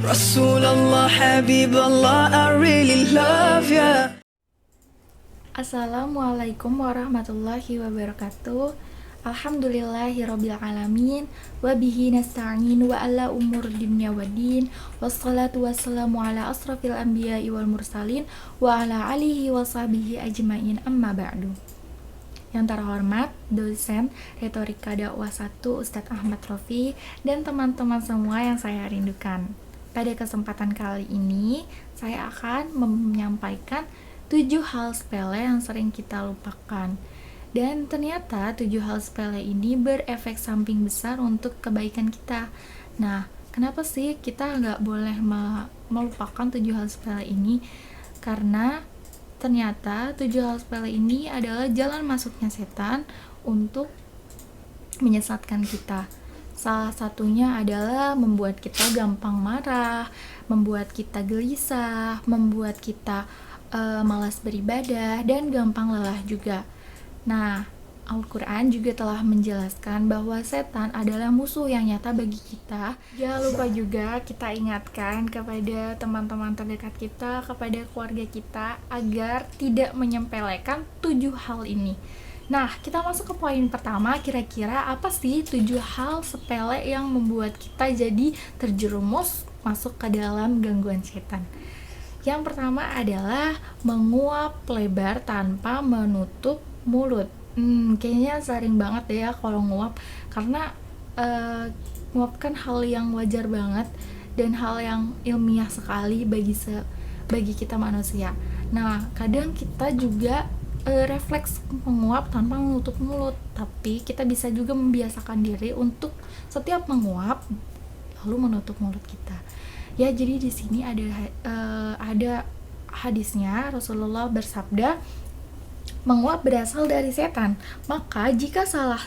Rasulullah, Habibullah, I really love ya. Assalamualaikum warahmatullahi wabarakatuh. Alhamdulillahirabbil alamin wa bihi nasta'in wa ala umur dunya waddin wassalatu wassalamu ala asrafil anbiya'i wal mursalin wa ala alihi wa sahbihi ajmain, amma ba'du. Yang terhormat dosen retorika dakwah 1 Ustadz Ahmad Rofi dan teman-teman semua yang saya rindukan. Pada kesempatan kali ini saya akan menyampaikan 7 hal sepele yang sering kita lupakan. Dan ternyata 7 hal sepele ini berefek samping besar untuk kebaikan kita. Nah, kenapa sih kita nggak boleh melupakan 7 hal sepele ini? Karena ternyata 7 hal sepele ini adalah jalan masuknya setan untuk menyesatkan kita. Salah satunya adalah membuat kita gampang marah, membuat kita gelisah, membuat kita malas beribadah, dan gampang lelah juga. Nah, Al-Quran juga telah menjelaskan bahwa setan adalah musuh yang nyata bagi kita. Jangan lupa juga kita ingatkan kepada teman-teman terdekat kita, kepada keluarga kita, agar tidak menyepelekan 7 hal ini. Nah, kita masuk ke poin pertama. Kira-kira apa sih 7 hal sepele yang membuat kita jadi terjerumus masuk ke dalam gangguan setan? Yang pertama adalah menguap lebar tanpa menutup mulut. Kayaknya sering banget deh ya kalau nguap, karena nguap kan hal yang wajar banget dan hal yang ilmiah sekali bagi kita manusia. Nah, kadang kita juga refleks menguap tanpa menutup mulut, tapi kita bisa juga membiasakan diri untuk setiap menguap lalu menutup mulut kita. Ya, jadi di sini ada hadisnya. Rasulullah bersabda, menguap berasal dari setan. Maka jika salah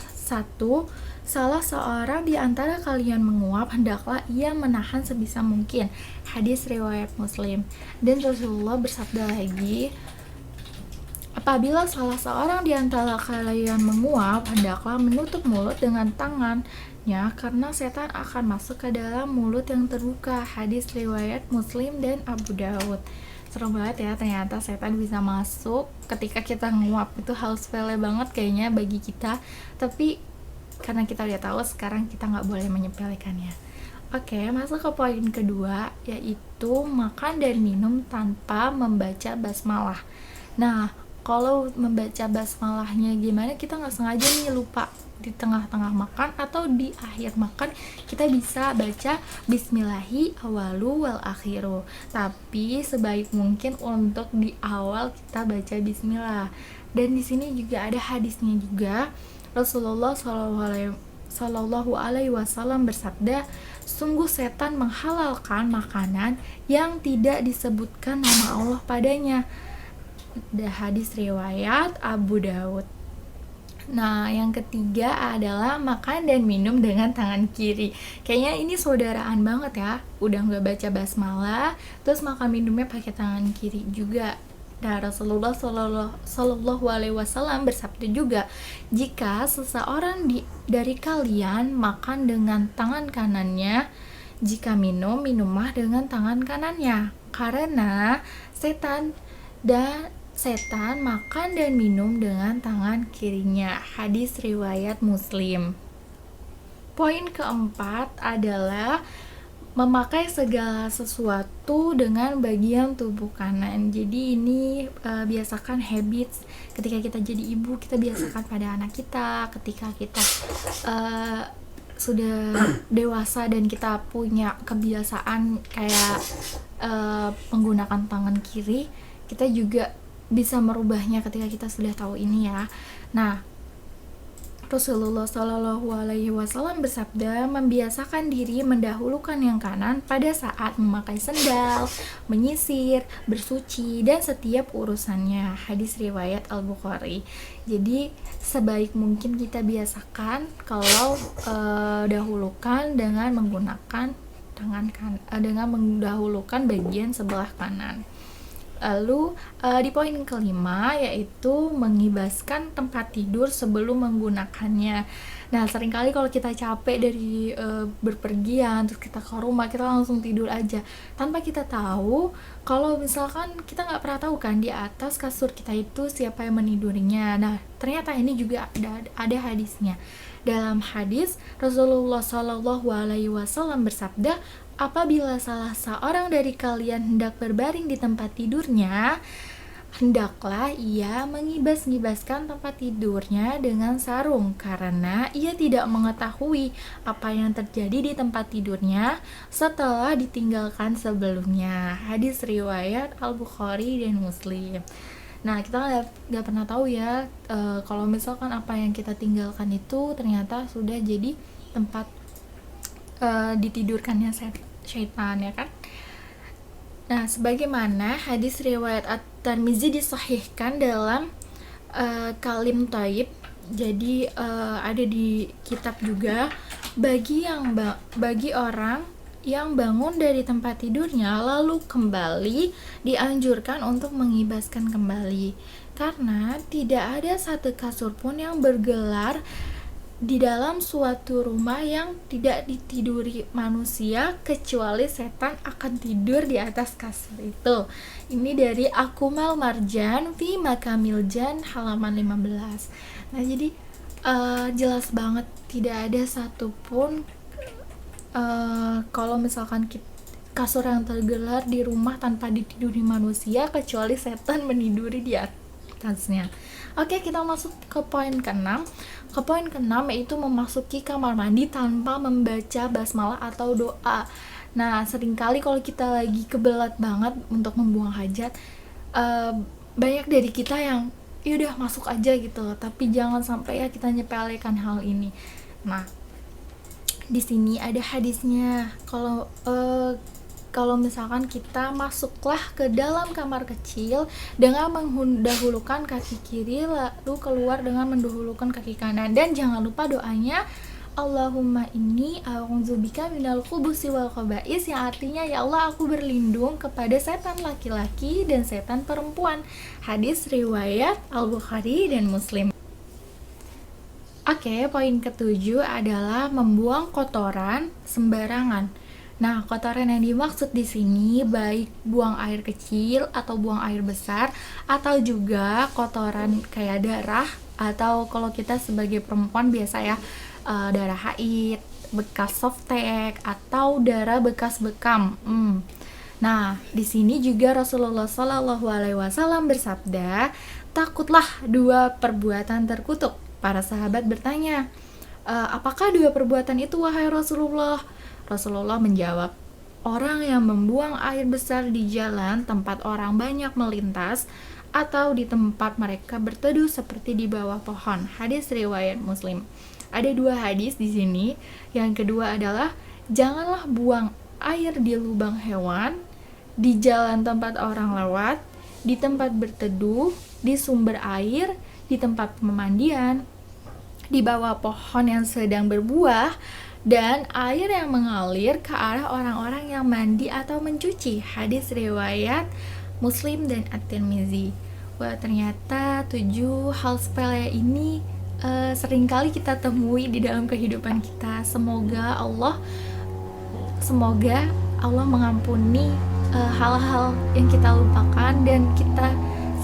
seorang di antara kalian menguap, hendaklah ia menahan sebisa mungkin. Hadis riwayat Muslim. Dan Rasulullah bersabda lagi, apabila salah seorang di antara kalian menguap, hendaklah menutup mulut dengan tangannya, karena setan akan masuk ke dalam mulut yang terbuka. Hadis riwayat Muslim dan Abu Daud. Serem banget ya, ternyata setan bisa masuk ketika kita nguap. Itu hal sepele banget kayaknya bagi kita, tapi karena kita udah tahu, sekarang kita nggak boleh menyepelekannya. Oke, masuk ke poin kedua, yaitu makan dan minum tanpa membaca basmalah. Nah, kalau membaca basmalahnya gimana, kita nggak sengaja nih lupa di tengah-tengah makan atau di akhir makan, kita bisa baca bismillahi awalu wal akhiru, tapi sebaik mungkin untuk di awal kita baca bismillah. Dan di sini juga ada hadisnya juga. Rasulullah Shallallahu Alaihi Wasallam bersabda, sungguh setan menghalalkan makanan yang tidak disebutkan nama Allah padanya. Hadis riwayat Abu Daud. Nah, yang ketiga adalah makan dan minum dengan tangan kiri. Kayaknya ini saudaraan banget ya. Udah nggak baca basmalah, terus makan minumnya pakai tangan kiri juga. Nah, Rasulullah Shallallahu Alaihi Wasallam bersabda juga, jika seseorang dari kalian makan dengan tangan kanannya, jika minum, minumlah dengan tangan kanannya, karena setan makan dan minum dengan tangan kirinya. Hadis riwayat Muslim. Poin keempat adalah memakai segala sesuatu dengan bagian tubuh kanan. Jadi ini biasakan habits ketika kita jadi ibu, kita biasakan pada anak kita. Ketika kita sudah dewasa dan kita punya kebiasaan kayak menggunakan tangan kiri, kita juga bisa merubahnya ketika kita sudah tahu ini ya. Nah, Rasulullah Shallallahu Alaihi Wasallam bersabda, membiasakan diri mendahulukan yang kanan pada saat memakai sendal, menyisir, bersuci, dan setiap urusannya. Hadis riwayat Al-Bukhari. Jadi sebaik mungkin kita biasakan kalau dahulukan dengan menggunakan dengan mendahulukan bagian sebelah kanan. Lalu di poin kelima yaitu mengibaskan tempat tidur sebelum menggunakannya. Nah, seringkali kalau kita capek dari berpergian, terus kita ke rumah, kita langsung tidur aja tanpa kita tahu kalau misalkan kita nggak pernah tahu kan di atas kasur kita itu siapa yang menidurinya. Nah, ternyata ini juga ada hadisnya. Dalam hadis Rasulullah Shallallahu Alaihi Wasallam bersabda, apabila salah seorang dari kalian hendak berbaring di tempat tidurnya, hendaklah ia mengibas-ngibaskan tempat tidurnya dengan sarung, karena ia tidak mengetahui apa yang terjadi di tempat tidurnya setelah ditinggalkan sebelumnya. Hadis riwayat Al-Bukhari dan Muslim. Nah, kita nggak pernah tahu ya kalau misalkan apa yang kita tinggalkan itu ternyata sudah jadi tempat ditidurkannya syaitan, ya kan? Nah, sebagaimana hadis riwayat At-Tirmizi disahihkan dalam Kalim Thayyib, jadi ada di kitab juga, bagi orang yang bangun dari tempat tidurnya lalu kembali dianjurkan untuk mengibaskan kembali, karena tidak ada satu kasur pun yang bergelar di dalam suatu rumah yang tidak ditiduri manusia kecuali setan akan tidur di atas kasur itu. Ini dari Akumal Marjan fi Makamil Jan halaman 15. Nah, jadi jelas banget tidak ada satupun kalau misalkan kasur yang tergelar di rumah tanpa ditiduri manusia kecuali setan meniduri di atasnya. Oke, kita masuk ke poin ke-6. Ke poin ke-6 yaitu memasuki kamar mandi tanpa membaca basmalah atau doa. Nah, seringkali kalau kita lagi kebelat banget untuk membuang hajat, banyak dari kita yang yaudah masuk aja gitu, tapi jangan sampai ya kita nyepelekan hal ini. Nah, di sini ada hadisnya. Kalau misalkan kita masuklah ke dalam kamar kecil dengan mendahulukan kaki kiri, lalu keluar dengan mendahulukan kaki kanan, dan jangan lupa doanya Allahumma inni a'udzubika minal khubusi wal khaba'is, yang artinya ya Allah, aku berlindung kepada setan laki-laki dan setan perempuan. Hadis riwayat Al-Bukhari dan Muslim. Oke, poin ke-7 adalah membuang kotoran sembarangan. Nah, kotoran yang dimaksud di sini baik buang air kecil atau buang air besar, atau juga kotoran kayak darah, atau kalau kita sebagai perempuan biasa ya darah haid, bekas softtek, atau darah bekas bekam. Nah, di sini juga Rasulullah Shallallahu Alaihi Wasallam bersabda, takutlah dua perbuatan terkutuk. Para sahabat bertanya, apakah dua perbuatan itu wahai Rasulullah? Rasulullah menjawab, orang yang membuang air besar di jalan tempat orang banyak melintas, atau di tempat mereka berteduh seperti di bawah pohon. Hadis riwayat Muslim. Ada dua hadis di sini. Yang kedua adalah janganlah buang air di lubang hewan, di jalan tempat orang lewat, di tempat berteduh, di sumber air, di tempat pemandian, di bawah pohon yang sedang berbuah, dan air yang mengalir ke arah orang-orang yang mandi atau mencuci. Hadis riwayat Muslim dan At-Tirmizi. Wah, ternyata 7 hal sepele ini seringkali kita temui di dalam kehidupan kita. Semoga Allah mengampuni hal-hal yang kita lupakan, dan kita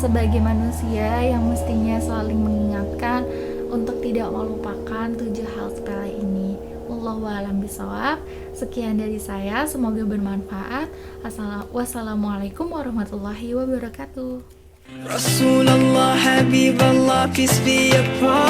sebagai manusia yang mestinya saling mengingatkan untuk tidak melupakan 7 hal sepele ini. Wallahu a'lam bishawab. Sekian dari saya, semoga bermanfaat. Wassalamualaikum warahmatullahi wabarakatuh. Rasulullah, Habiballah, peace be upon